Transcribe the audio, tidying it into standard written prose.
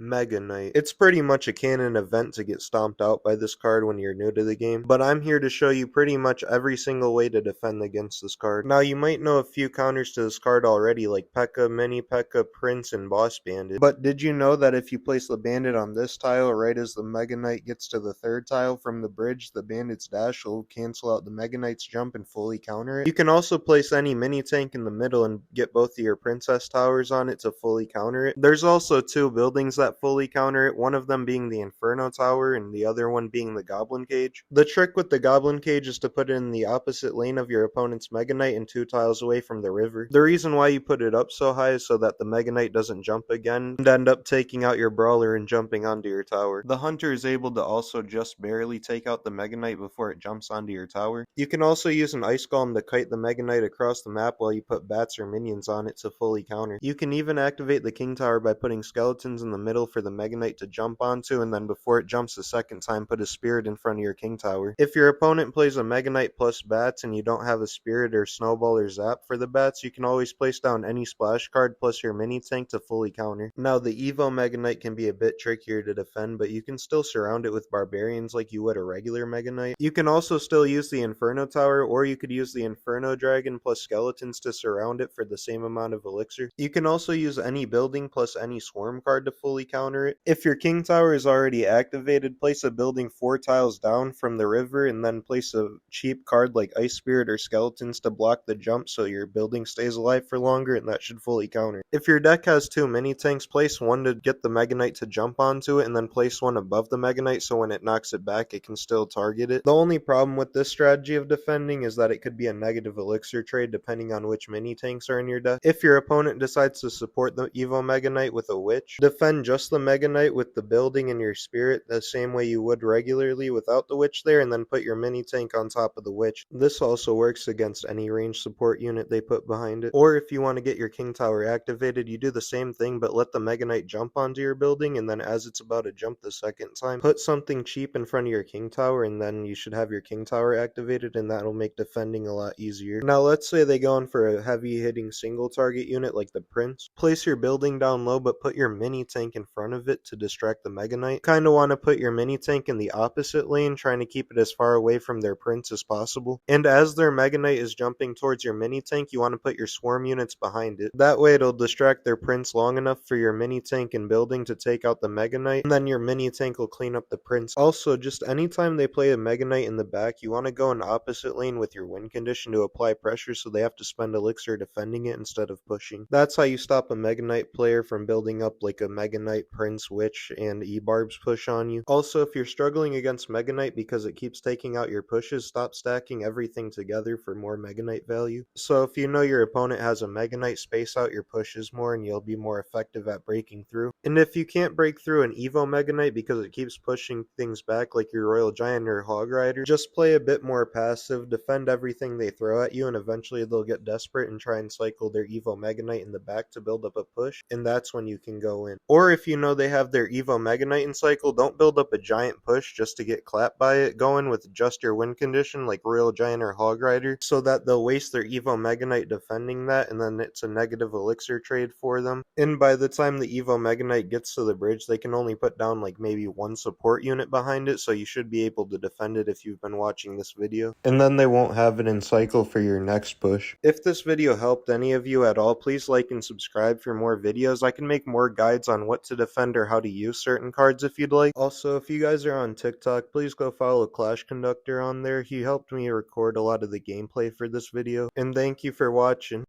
Mega Knight. It's pretty much a canon event to get stomped out by this card when you're new to the game, but I'm here to show you pretty much every single way to defend against this card. Now you might know a few counters to this card already, like P.E.K.K.A, Mini P.E.K.K.A, Prince, and Boss Bandit. But did you know that if you place the Bandit on this tile right as the Mega Knight gets to the third tile from the bridge, the Bandit's dash will cancel out the Mega Knight's jump and fully counter it? You can also place any mini tank in the middle and get both of your Princess Towers on it to fully counter it. There's also two buildings that fully counter it, one of them being the Inferno Tower and the other one being the Goblin Cage. The trick with the Goblin Cage is to put it in the opposite lane of your opponent's Mega Knight and 2 tiles away from the river. The reason why you put it up so high is so that the Mega Knight doesn't jump again and end up taking out your Brawler and jumping onto your tower. The Hunter is able to also just barely take out the Mega Knight before it jumps onto your tower. You can also use an Ice Golem to kite the Mega Knight across the map while you put bats or minions on it to fully counter. You can even activate the King Tower by putting skeletons in the middle for the Mega Knight to jump onto, and then before it jumps the second time, put a Spirit in front of your King Tower. If your opponent plays a Mega Knight plus bats and you don't have a Spirit or Snowball or Zap for the bats, you can always place down any splash card plus your mini tank to fully counter. Now the Evo Mega Knight can be a bit trickier to defend, but you can still surround it with Barbarians like you would a regular Mega Knight. You can also still use the Inferno Tower, or you could use the Inferno Dragon plus skeletons to surround it for the same amount of elixir. You can also use any building plus any swarm card to fully counter it. If your King Tower is already activated, place a building 4 tiles down from the river and then place a cheap card like Ice Spirit or Skeletons to block the jump so your building stays alive for longer, and that should fully counter. If your deck has 2 mini tanks, place one to get the Mega Knight to jump onto it and then place one above the Mega Knight so when it knocks it back it can still target it. The only problem with this strategy of defending is that it could be a negative elixir trade depending on which mini tanks are in your deck. If your opponent decides to support the Evo Mega Knight with a Witch, defend just the Mega Knight with the building and your Spirit the same way you would regularly without the Witch there, and then put your mini tank on top of the Witch. This also works against any range support unit they put behind it. Or if you want to get your King Tower activated, you do the same thing but let the Mega Knight jump onto your building, and then as it's about to jump the second time, put something cheap in front of your King Tower, and then you should have your King Tower activated, and that'll make defending a lot easier. Now let's say they go in for a heavy hitting single target unit like the Prince. Place your building down low but put your mini tank in front of it to distract the Mega Knight. Kinda want to put your mini tank in the opposite lane, trying to keep it as far away from their Prince as possible. And as their Mega Knight is jumping towards your mini tank, you want to put your swarm units behind it. That way it'll distract their Prince long enough for your mini tank and building to take out the Mega Knight, and then your mini tank will clean up the Prince. Also, just anytime they play a Mega Knight in the back, you want to go in opposite lane with your win condition to apply pressure so they have to spend elixir defending it instead of pushing. That's how you stop a Mega Knight player from building up like a Mega Knight, Prince, Witch, and E-Barbs push on you. Also, if you're struggling against Mega Knight because it keeps taking out your pushes, stop stacking everything together for more Mega Knight value. So if you know your opponent has a Mega Knight, space out your pushes more and you'll be more effective at breaking through. And if you can't break through an Evo Mega Knight because it keeps pushing things back like your Royal Giant or Hog Rider, just play a bit more passive, defend everything they throw at you, and eventually they'll get desperate and try and cycle their Evo Mega Knight in the back to build up a push, and that's when you can go in. Or if you know they have their Evo Mega Knight in cycle, don't build up a giant push just to get clapped by it. Go in with just your win condition like Royal Giant or Hog Rider so that they'll waste their Evo Mega Knight defending that, and then it's a negative elixir trade for them. And by the time the Evo Mega Knight gets to the bridge, they can only put down like maybe one support unit behind it, so you should be able to defend it if you've been watching this video. And then they won't have it in cycle for your next push. If this video helped any of you at all, please like and subscribe for more videos. I can make more guides on what to defend or how to use certain cards if you'd like. Also, if you guys are on TikTok, please go follow Clash Conductor on there. He helped me record a lot of the gameplay for this video. And thank you for watching.